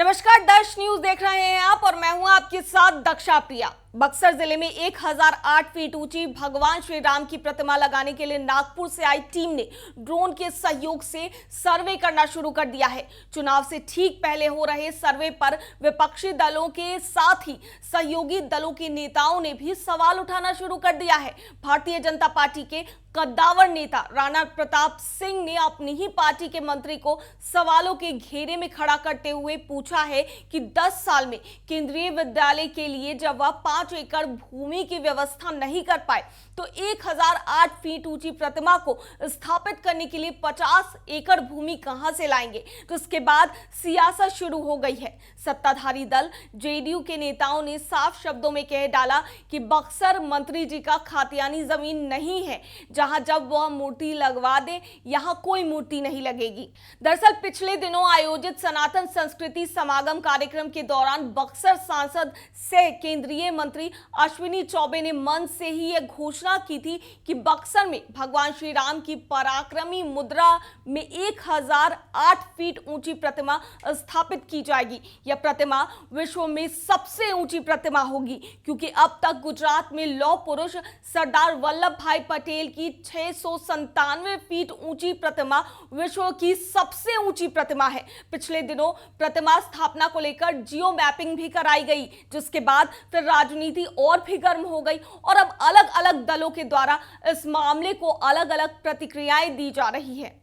नमस्कार, दर्श न्यूज देख रहे हैं आप और मैं हूं आपके साथ दक्षा प्रिया। बक्सर जिले में 1008 फीट ऊंची भगवान श्री राम की प्रतिमा लगाने के लिए नागपुर से आई टीम ने ड्रोन के सहयोग से सर्वे करना शुरू कर दिया है। चुनाव से ठीक पहले हो रहे सर्वे पर विपक्षी दलों के साथ ही सहयोगी दलों के नेताओं ने भी सवाल उठाना शुरू कर दिया है। भारतीय जनता पार्टी के कद्दावर नेता राणा प्रताप सिंह ने अपनी ही पार्टी के मंत्री को सवालों के घेरे में खड़ा करते हुए पूछा है कि 10 साल में केंद्रीय विद्यालय के लिए जब वह 5 एकड़ भूमि की व्यवस्था नहीं कर पाए तो 1008 फीट ऊंची प्रतिमा को स्थापित करने के लिए 50 एकड़ भूमि कहां से लाएंगे। तो इसके बाद सियासत शुरू हो गई है। सत्ताधारी दल जेडीयू के नेताओं ने साफ शब्दों में कह डाला कि बक्सर मंत्री जी का खातियानी जमीन नहीं है, जहां जब वह मूर्ति लगवा दे यहां कोई मूर्ति नहीं लगेगी। दरअसल पिछले दिनों आयोजित सनातन संस्कृति समागम कार्यक्रम के दौरान बक्सर सांसद से केंद्रीय मंत्री अश्विनी चौबे ने मंच से ही यह घोषणा की थी कि बक्सर में भगवान श्री राम की पराक्रमी मुद्रा में 1008 फीट ऊंची प्रतिमा स्थापित की जाएगी। यह प्रतिमा विश्व में सबसे ऊंची प्रतिमा होगी, क्योंकि अब तक गुजरात में लौह पुरुष सरदार वल्लभ भाई पटेल की 697 फीट ऊंची प्रतिमा विश्व की सबसे ऊंची प्रतिमा है। पिछले दिनों प्रतिमा स्थापना को लेकर जियो मैपिंग भी कराई गई, जिसके बाद फिर राजनीति और भी गर्म हो गई और अब अलग अलग दलों के द्वारा इस मामले को अलग अलग प्रतिक्रियाएं दी जा रही है।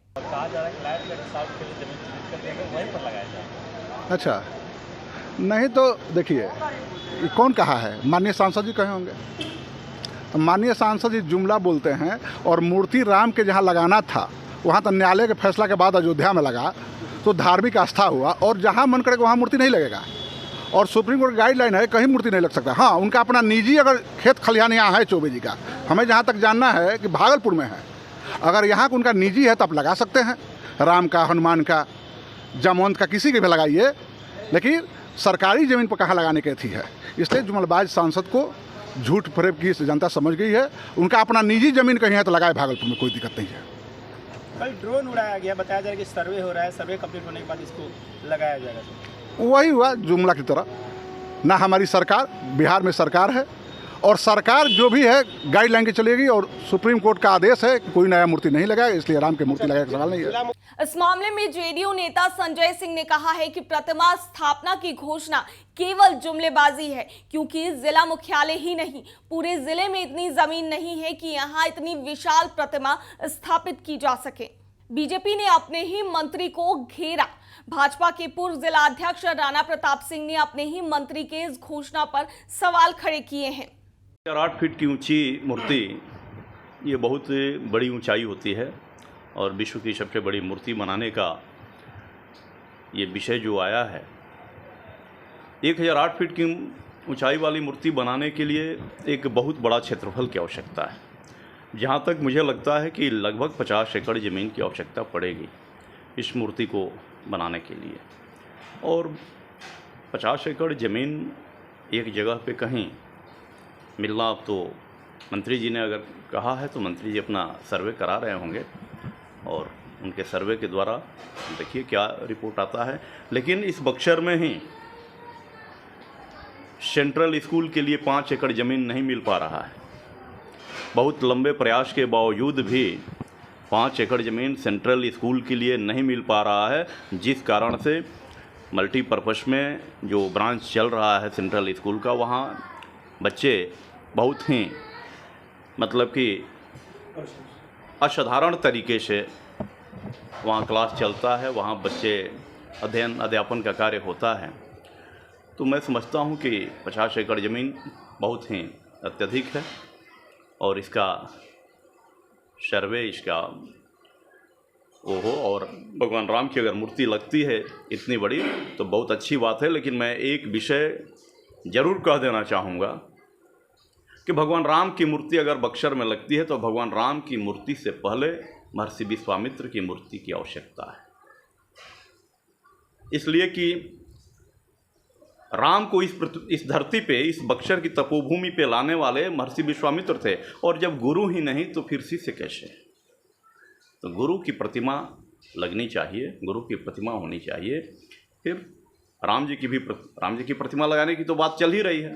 अच्छा, नहीं तो देखिए, कौन कहा है? माननीय सांसद जी कहे होंगे। तो माननीय सांसद जी जुमला बोलते हैं और मूर्ति राम के जहाँ लगाना था वहाँ तो न्यायालय के फैसला के बाद अयोध्या में लगा तो धार्मिक आस्था हुआ, और जहाँ मन करे वहाँ मूर्ति नहीं लगेगा। और सुप्रीम कोर्ट गाइडलाइन है कहीं मूर्ति नहीं लग सकता। हाँ, उनका अपना निजी अगर खेत खलिहान यहाँ है चौबे जी का, हमें जहाँ तक जानना है कि भागलपुर में है, अगर यहाँ उनका निजी है तो आप लगा सकते हैं। राम का, हनुमान का, जामवंत का, किसी के भी लगाइए, लेकिन सरकारी ज़मीन पर कहाँ लगाने की थी है। इसलिए जुमलबाज सांसद को झूठ फरेब की जनता समझ गई है। उनका अपना निजी ज़मीन कहीं है तो लगाए भागलपुर में, कोई दिक्कत नहीं है। कल ड्रोन उड़ाया गया, बताया जा रहा है कि सर्वे हो रहा है, सर्वे कंप्लीट होने के बाद इसको लगाया जाएगा। वही हुआ जुमला की तरह। ना हमारी सरकार, बिहार में सरकार है और सरकार जो भी है गाइडलाइन की चलेगी, और सुप्रीम कोर्ट का आदेश है कि कोई नया मूर्ति नहीं लगाए, इसलिए राम की मूर्ति लगाने का सवाल नहीं है। इस मामले में जेडीयू नेता संजय सिंह ने कहा है कि प्रतिमा स्थापना की घोषणा केवल जुमलेबाजी है, क्योंकि जिला मुख्यालय ही नहीं पूरे जिले में इतनी जमीन नहीं है कि यहां इतनी विशाल प्रतिमा स्थापित की जा सके। बीजेपी ने अपने ही मंत्री को घेरा। भाजपा के पूर्व जिला अध्यक्ष राणा प्रताप सिंह ने अपने ही मंत्री के इस घोषणा पर सवाल खड़े किए हैं। 8 फीट की ऊंची मूर्ति, ये बहुत बड़ी ऊंचाई होती है और विश्व की सबसे बड़ी मूर्ति बनाने का ये विषय जो आया है, 1008 फीट की ऊंचाई वाली मूर्ति बनाने के लिए एक बहुत बड़ा क्षेत्रफल की आवश्यकता है। जहाँ तक मुझे लगता है कि लगभग 50 एकड़ ज़मीन की आवश्यकता पड़ेगी इस मूर्ति को बनाने के लिए, और 50 एकड़ ज़मीन एक जगह पे कहीं मिलना, अब तो मंत्री जी ने अगर कहा है तो मंत्री जी अपना सर्वे करा रहे होंगे और उनके सर्वे के द्वारा देखिए क्या रिपोर्ट आता है। लेकिन इस बक्सर में ही सेंट्रल स्कूल के लिए 5 एकड़ ज़मीन नहीं मिल पा रहा है। बहुत लंबे प्रयास के बावजूद भी 5 एकड़ ज़मीन सेंट्रल स्कूल के लिए नहीं मिल पा रहा है, जिस कारण से मल्टीपर्पस में जो ब्रांच चल रहा है सेंट्रल स्कूल का, वहाँ बच्चे बहुत ही मतलब कि असाधारण तरीके से वहाँ क्लास चलता है, वहाँ बच्चे अध्ययन अध्यापन का कार्य होता है। तो मैं समझता हूँ कि 50 एकड़ ज़मीन बहुत ही अत्यधिक है और इसका सर्वे, इसका ओहो, और भगवान राम की अगर मूर्ति लगती है इतनी बड़ी तो बहुत अच्छी बात है। लेकिन मैं एक विषय ज़रूर कह देना चाहूँगा कि भगवान राम की मूर्ति अगर बक्सर में लगती है तो भगवान राम की मूर्ति से पहले महर्षि विश्वामित्र की मूर्ति की आवश्यकता है। इसलिए कि राम को इस धरती पे, इस बक्सर की तपोभूमि पे लाने वाले महर्षि विश्वामित्र थे, और जब गुरु ही नहीं तो फिर शिष्य कैसे? तो गुरु की प्रतिमा लगनी चाहिए, गुरु की प्रतिमा होनी चाहिए। फिर राम जी की प्रतिमा लगाने की तो बात चल ही रही है।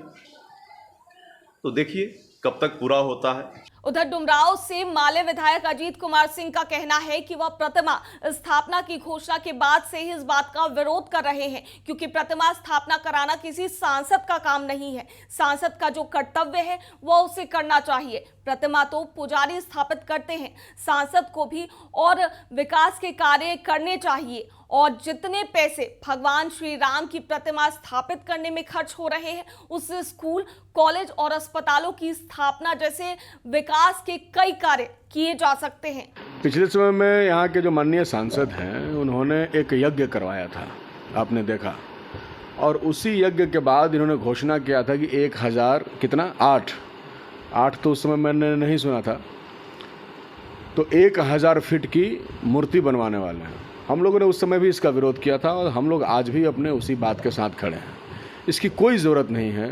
तो देखिए कब तक पूरा होता है। उधर डुमराव से माले विधायक अजीत कुमार सिंह का कहना है कि वह प्रतिमा स्थापना की घोषणा के बाद से ही इस बात का विरोध कर रहे हैं, क्योंकि प्रतिमा स्थापना कराना किसी सांसद का काम नहीं है। सांसद का जो कर्तव्य है वह उसे करना चाहिए। प्रतिमा तो पुजारी स्थापित करते हैं, सांसद को भी और विकास के कार्य करने चाहिए। और जितने पैसे भगवान श्री राम की प्रतिमा स्थापित करने में खर्च हो रहे हैं, उससे स्कूल, कॉलेज और अस्पतालों की स्थापना जैसे विकास के कई कार्य किए जा सकते हैं। पिछले समय में यहाँ के जो माननीय सांसद हैं, उन्होंने एक यज्ञ करवाया था, आपने देखा, और उसी यज्ञ के बाद इन्होंने घोषणा किया था कि 1000 कितना 8 तो उस समय मैंने नहीं सुना था, तो 1000 फीट की मूर्ति बनवाने वाले हैं। हम लोगों ने उस समय भी इसका विरोध किया था और हम लोग आज भी अपने उसी बात के साथ खड़े हैं। इसकी कोई ज़रूरत नहीं है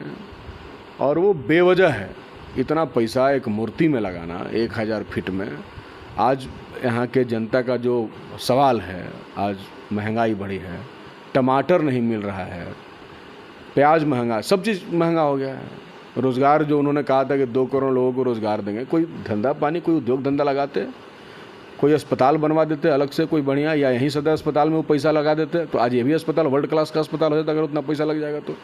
और वो बेवजह है। इतना पैसा एक मूर्ति में लगाना 1000 फीट में, आज यहाँ के जनता का जो सवाल है, आज महंगाई बढ़ी है, टमाटर नहीं मिल रहा है, प्याज महंगा, सब चीज़ महंगा हो गया है। रोज़गार जो उन्होंने कहा था कि 2 करोड़ लोगों को रोज़गार देंगे, कोई धंधा पानी, कोई उद्योग धंधा लगाते, कोई अस्पताल बनवा देते अलग से कोई बढ़िया, या यहीं सदर अस्पताल में वो पैसा लगा देते, तो आज ये भी अस्पताल वर्ल्ड क्लास का अस्पताल हो जाता अगर उतना पैसा लग जाएगा तो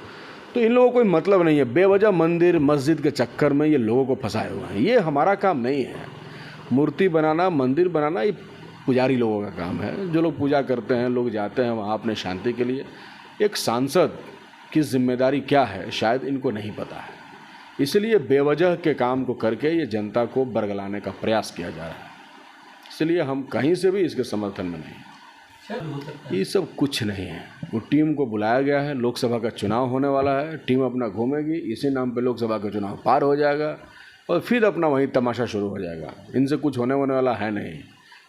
इन लोगों को कोई मतलब नहीं है। बेवजह मंदिर मस्जिद के चक्कर में ये लोगों को फंसाए हुए हैं। ये हमारा काम नहीं है। मूर्ति बनाना, मंदिर बनाना ये पुजारी लोगों का काम है, जो लोग पूजा करते हैं, लोग जाते हैं वहाँ अपने शांति के लिए। एक सांसद की जिम्मेदारी क्या है शायद इनको नहीं पता है, इसलिए बेवजह के काम को करके ये जनता को बरगलाने का प्रयास किया जा रहा है। इसलिए हम कहीं से भी इसके समर्थन में नहीं। ये सब कुछ नहीं है। वो टीम को बुलाया गया है, लोकसभा का चुनाव होने वाला है, टीम अपना घूमेगी, इसी नाम पे लोकसभा का चुनाव पार हो जाएगा और फिर अपना वही तमाशा शुरू हो जाएगा। इनसे कुछ होने वाला है नहीं।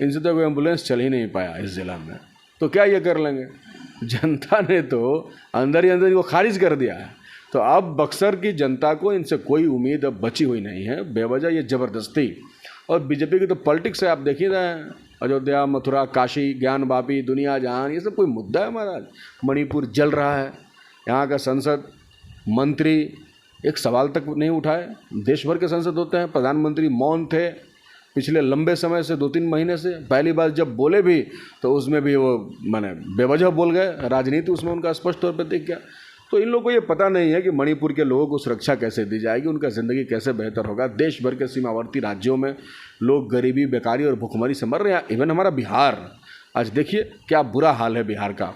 इनसे तो कोई एम्बुलेंस चल ही नहीं पाया इस ज़िला में, तो क्या ये कर लेंगे? जनता ने तो अंदर ही अंदर इनको खारिज कर दिया है। तो अब बक्सर की जनता को इनसे कोई उम्मीद अब बची हुई नहीं है। बेवजह ये ज़बरदस्ती, और बीजेपी की तो पॉलिटिक्स है, आप देख ही रहे हैं। अयोध्या, मथुरा, काशी, ज्ञान वापी, दुनिया जहान, ये सब कोई मुद्दा है महाराज? मणिपुर जल रहा है, यहाँ का संसद मंत्री एक सवाल तक नहीं उठाए। देश भर के संसद होते हैं, प्रधानमंत्री मौन थे पिछले लंबे समय से, 2-3 महीने से। पहली बार जब बोले भी तो उसमें भी वो माने बेवजह बोल गए, राजनीति उसमें उनका स्पष्ट तौर पर दिख गया। तो इन लोगों को ये पता नहीं है कि मणिपुर के लोगों को सुरक्षा कैसे दी जाएगी, उनका ज़िंदगी कैसे बेहतर होगा। देश भर के सीमावर्ती राज्यों में लोग गरीबी, बेकारी और भुखमरी से मर रहे हैं। इवन हमारा बिहार, आज देखिए क्या बुरा हाल है बिहार का।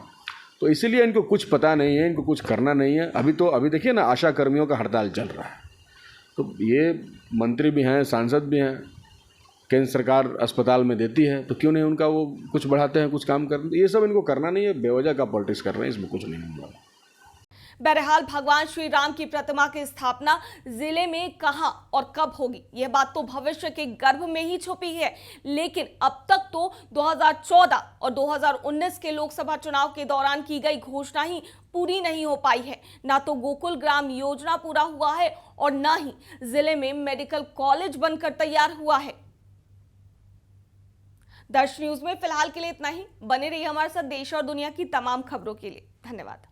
तो इसीलिए इनको कुछ पता नहीं है, इनको कुछ करना नहीं है। अभी देखिए ना, आशा कर्मियों का हड़ताल चल रहा है। तो ये मंत्री भी हैं, सांसद भी हैं, केंद्र सरकार अस्पताल में देती है, तो क्यों नहीं उनका वो कुछ बढ़ाते हैं, कुछ काम करते हैं? ये सब इनको करना नहीं है, बेवजह का पॉलिटिक्स कर रहे हैं, इसमें कुछ नहीं होगा। बहरहाल भगवान श्री राम की प्रतिमा की स्थापना जिले में कहां और कब होगी, यह बात तो भविष्य के गर्भ में ही छुपी है। लेकिन अब तक तो 2014 और 2019 के लोकसभा चुनाव के दौरान की गई घोषणा ही पूरी नहीं हो पाई है। ना तो गोकुल ग्राम योजना पूरा हुआ है और ना ही जिले में मेडिकल कॉलेज बनकर तैयार हुआ है। दर्श न्यूज में फिलहाल के लिए इतना ही। बने रहिए हमारे साथ देश और दुनिया की तमाम खबरों के लिए। धन्यवाद।